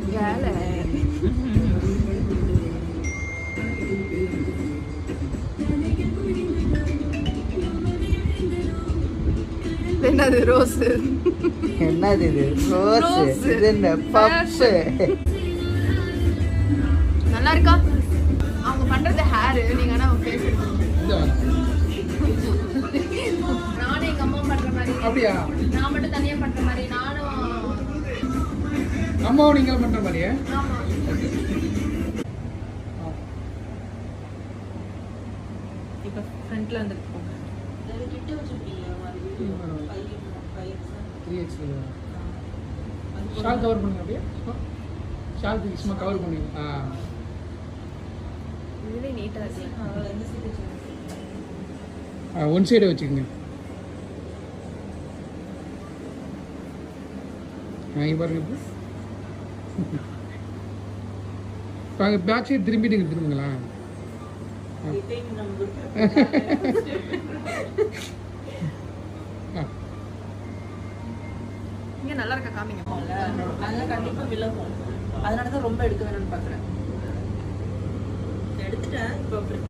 வேலை என்னது ரோஸ் என்னது இது ரோஸ் இது என்ன பப்ஸ் நல்லா இருக்கா அவங்க பண்றது ஹேர் நீங்க ஆனா அவங்க ஃபேஸ் நானும் எங்க அம்மா பண்ற மாதிரி அப்படியா நான் மட்டும் தனியா பண்ற மாதிரி நானும் அம்மாவும் நீங்க பண்ற மாதிரியே ஆமா இப்ப ஃப்ரண்ட்ல வந்துருக்கோம் கிட்ட வச்சிருக்கீங்க ஷால் கவர் பண்ணுங்க அப்படியே ஷால் சும்மா கவர் பண்ணுங்க இதுவே நீட்டா இருக்கு ஒன் சைடே வச்சுக்கோங்க இங்கே பாருங்க இப்போ அங்கே பேக் சைடு திரும்பிட்டு திரும்புங்களா இங்க நல்லா இருக்க காமிங்க அதெல்லாம் கண்டிப்பா விலகும். அதனாலதான் ரொம்ப எடுக்க வேணும்னு பாக்குறேன். எடுத்துட்டேன் இப்போ